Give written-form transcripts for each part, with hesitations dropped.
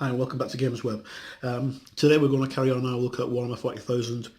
Hi and welcome back to Gamers Web. Today we're going to carry on our look at Warhammer 40,000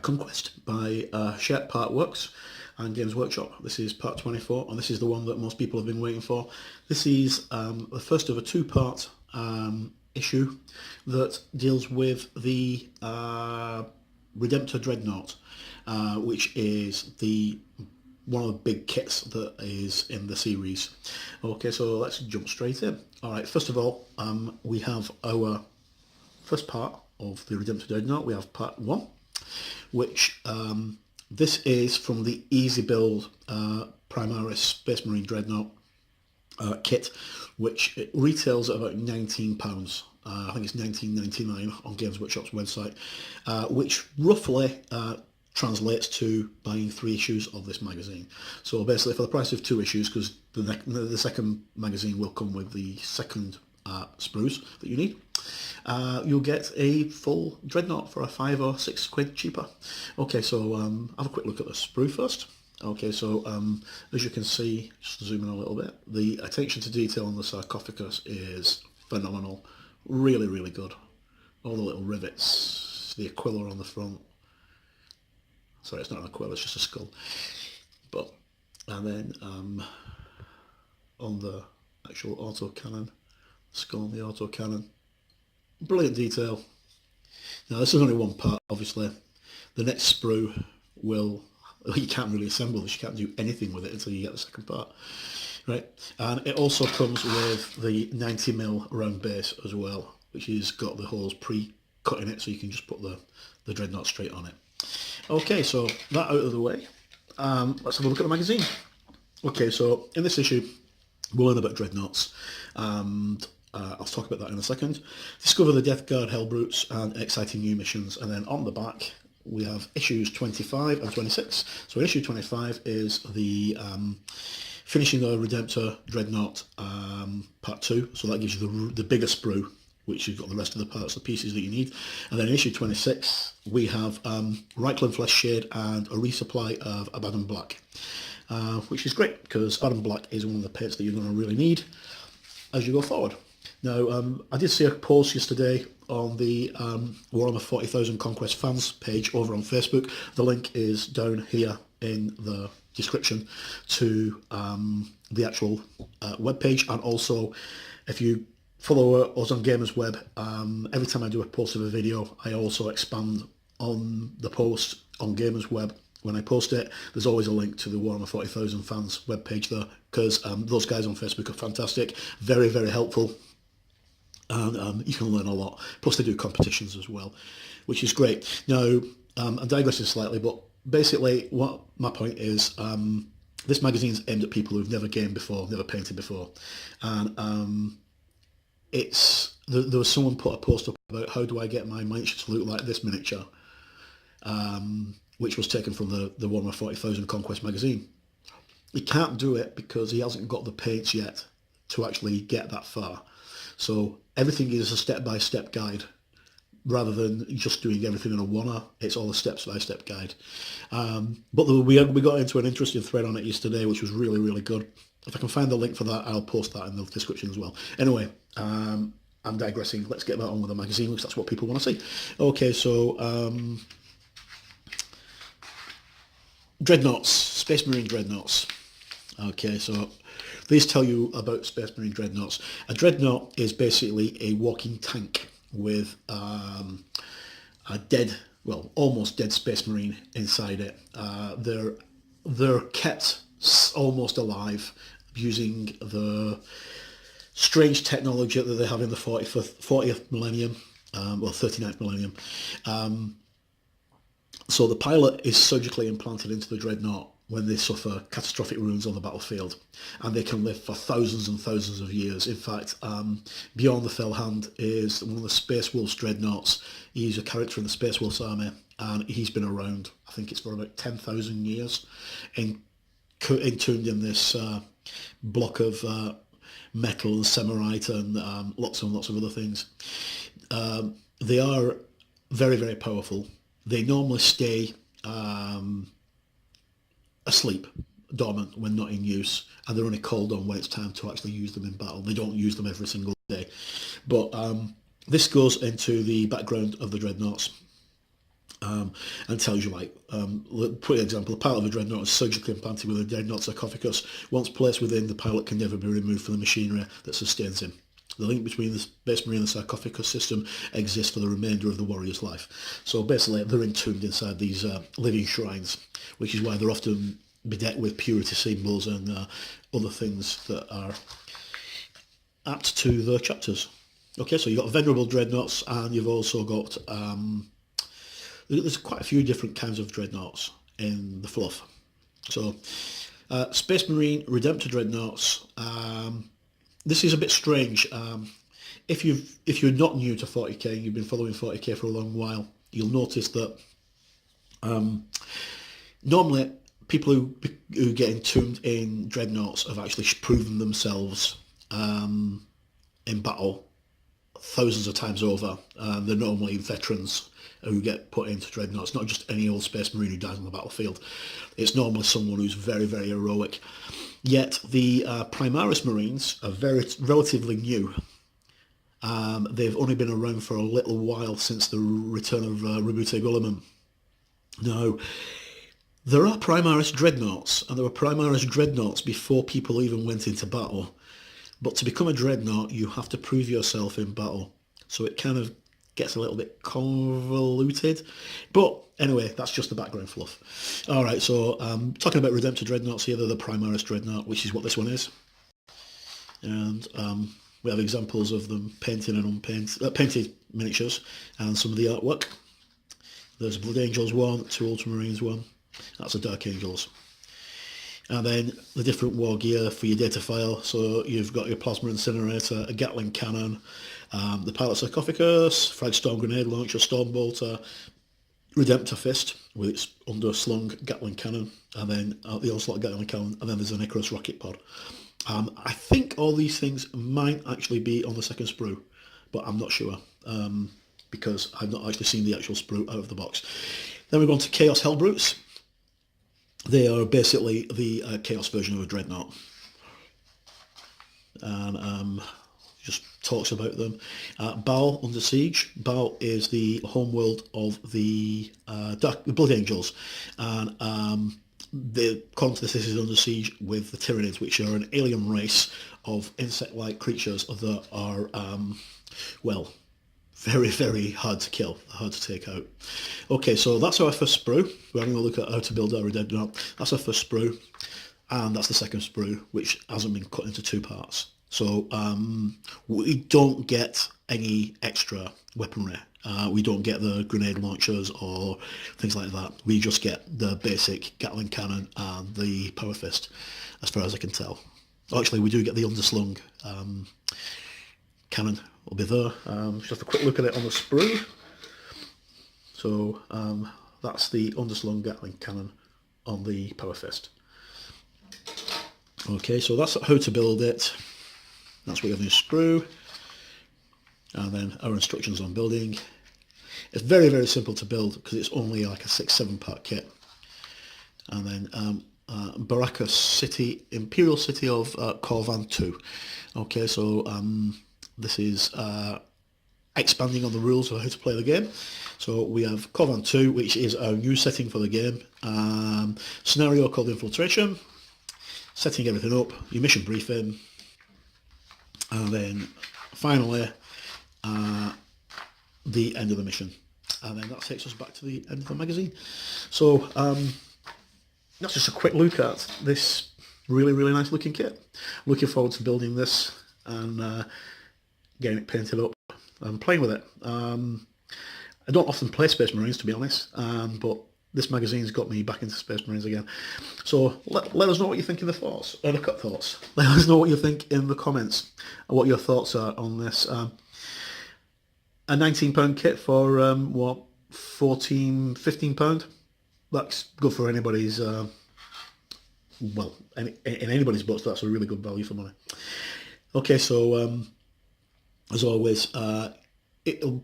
Conquest by Hachette Partworks and Games Workshop. This is part 24 and this is the one that most people have been waiting for. This is the first of a two-part issue that deals with the Redemptor Dreadnought, which is one of the big kits that is in the series. Okay, so let's jump straight in. Alright, first of all, we have our first part of the Redemptor Dreadnought. We have part 1, which this is from the Easy Build Primaris Space Marine Dreadnought kit, which it retails at about £19. I think it's $19.99 on Games Workshop's website, which roughly translates to buying 3 issues of this magazine. So basically for the price of 2 issues, because the second magazine will come with the second sprues that you need, you'll get a full Dreadnought for a £5 or £6 cheaper. Okay, so have a quick look at the sprue first. Okay, so as you can see, just zoom in a little bit, the attention to detail on the sarcophagus is phenomenal. Really, really good. All the little rivets, the aquila on the front. Sorry, it's not an aquila, it's just a skull. And then on the actual autocannon, skull on the autocannon, brilliant detail. Now this is only one part, obviously. The next sprue you can't really assemble this, you can't do anything with it until you get the second part. Right, and it also comes with the 90mm round base as well, which has got the holes pre-cut in it, so you can just put the Dreadnought straight on it. Okay, so that out of the way, let's have a look at the magazine. Okay, so in this issue we'll learn about Dreadnoughts, and I'll talk about that in a second. Discover the Death Guard Hellbrutes and exciting new missions, and then on the back we have issues 25 and 26. So issue 25 is the finishing the Redemptor Dreadnought part 2, so that gives you the bigger sprue, which you've got the rest of the parts, the pieces that you need. And then in issue 26, we have Reichland Flesh Shade and a resupply of Abaddon Black, which is great, because Abaddon Black is one of the paints that you're going to really need as you go forward. Now, I did see a post yesterday on the Warhammer 40,000 Conquest fans page over on Facebook. The link is down here in the description to the actual web page, and also if you follow us on Gamers Web, every time I do a post of a video, I also expand on the post on Gamers Web. When I post it, there's always a link to the Warhammer 40,000 fans webpage there, because those guys on Facebook are fantastic, very, very helpful, and you can learn a lot. Plus they do competitions as well, which is great. Now, I'm digressing slightly, but basically what my point is, this magazine's aimed at people who've never gamed before, never painted before, and there was someone put a post up about how do I get my miniature to look like this miniature, which was taken from the Warhammer 40,000 Conquest magazine. He can't do it because he hasn't got the paints yet to actually get that far. So everything is a step-by-step guide, rather than just doing everything in a one-er. It's all a step-by-step guide. But we got into an interesting thread on it yesterday, which was really, really good. If I can find the link for that, I'll post that in the description as well. Anyway, I'm digressing. Let's get that on with the magazine, because that's what people want to see. Okay, so Dreadnoughts, Space Marine Dreadnoughts. Okay, so these tell you about Space Marine Dreadnoughts. A Dreadnought is basically a walking tank with a almost dead Space Marine inside it. They're kept almost alive using the strange technology that they have in the 40th millennium, 39th millennium. So the pilot is surgically implanted into the Dreadnought when they suffer catastrophic wounds on the battlefield, and they can live for thousands and thousands of years. In fact, Bjorn the Fell Hand is one of the Space Wolves Dreadnoughts. He's a character in the Space Wolves army, and he's been around, I think it's for about 10,000 years, entombed in this block of metal and semirite and lots of other things. They are very, very powerful. They normally stay asleep, dormant, when not in use, and they're only called on when it's time to actually use them in battle. They don't use them every single day. But this goes into the background of the dreadnoughts. And tells you, like, for example, the pilot of a dreadnought is surgically implanted with a dreadnought sarcophagus. Once placed within, the pilot can never be removed from the machinery that sustains him. The link between the Space Marine and the sarcophagus system exists for the remainder of the warrior's life. So basically, they're entombed inside these living shrines, which is why they're often bedecked with purity symbols and other things that are apt to the chapters. Okay, so you've got venerable dreadnoughts, and you've also got... there's quite a few different kinds of dreadnoughts in the fluff. So, Space Marine Redemptor dreadnoughts. This is a bit strange. If you're not new to 40k and you've been following 40k for a long while, you'll notice that normally people who get entombed in dreadnoughts have actually proven themselves in battle thousands of times over. They're normally veterans who get put into dreadnoughts, not just any old Space Marine who dies on the battlefield. It's normally someone who's very, very heroic. Yet the Primaris Marines are relatively new. They've only been around for a little while since the return of Rebute Gulliman. Now, there are Primaris Dreadnoughts, and there were Primaris Dreadnoughts before people even went into battle. But to become a Dreadnought, you have to prove yourself in battle. So it kind of gets a little bit convoluted. But anyway, that's just the background fluff. Alright, so talking about Redemptor Dreadnoughts here, they're the Primaris Dreadnought, which is what this one is. And we have examples of them painted and unpainted, painted miniatures, and some of the artwork. There's a Blood Angels one, two Ultramarines one. That's a Dark Angels. And then the different war gear for your data file. So you've got your Plasma Incinerator, a Gatling Cannon, the Pilot Sarcophagus, Frag Storm Grenade Launcher, Storm Bolter, Redemptor Fist with its underslung Gatling Cannon, and then the Onslaught Gatling Cannon, and then there's an Icarus Rocket Pod. I think all these things might actually be on the second sprue, but I'm not sure, because I've not actually seen the actual sprue out of the box. Then we're going to Chaos Hellbrutes. They are basically the Chaos version of a Dreadnought. And just talks about them. Baal Under Siege. Baal is the homeworld of the Blood Angels. And according to this is under siege with the Tyranids, which are an alien race of insect-like creatures that are, well, very, very hard to kill, hard to take out. Okay, so that's our first sprue. We're having a look at how to build our Redemptor. That's our first sprue, and that's the second sprue, which hasn't been cut into two parts. So we don't get any extra weaponry. We don't get the grenade launchers or things like that. We just get the basic Gatling Cannon and the Power Fist, as far as I can tell. Actually, we do get the underslung cannon. Will be there. Just have a quick look at it on the sprue. So that's the underslung Gatling Cannon on the Power Fist. Okay, so that's how to build it. That's what we have in the sprue. And then our instructions on building. It's very, very simple to build because it's only like a 6-7 part kit. And then Baraka City, Imperial City of Corvan 2. Okay, so this is expanding on the rules of how to play the game. So we have Corvan 2, which is our new setting for the game. Scenario called Infiltration. Setting everything up, your mission briefing. And then finally, the end of the mission. And then that takes us back to the end of the magazine. So that's just a quick look at this really, really nice looking kit. Looking forward to building this and getting it painted up and playing with it. I don't often play Space Marines, to be honest, but this magazine's got me back into Space Marines again. So let us know what you think in the thoughts. Let us know what you think in the comments and what your thoughts are on this. A £19 kit for what, £14-15? That's good for anybody's. Well, in anybody's books, that's a really good value for money. Okay, so as always,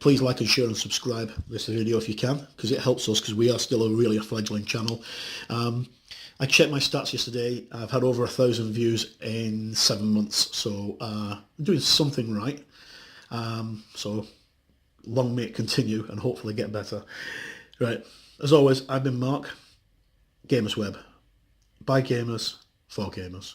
please like and share and subscribe this video if you can, because it helps us, because we are still a fledgling channel. I checked my stats yesterday. I've had over 1,000 views in 7 months, so I'm doing something right. So long may it continue and hopefully get better. Right, as always, I've been Mark, Gamers Web, by gamers, for gamers.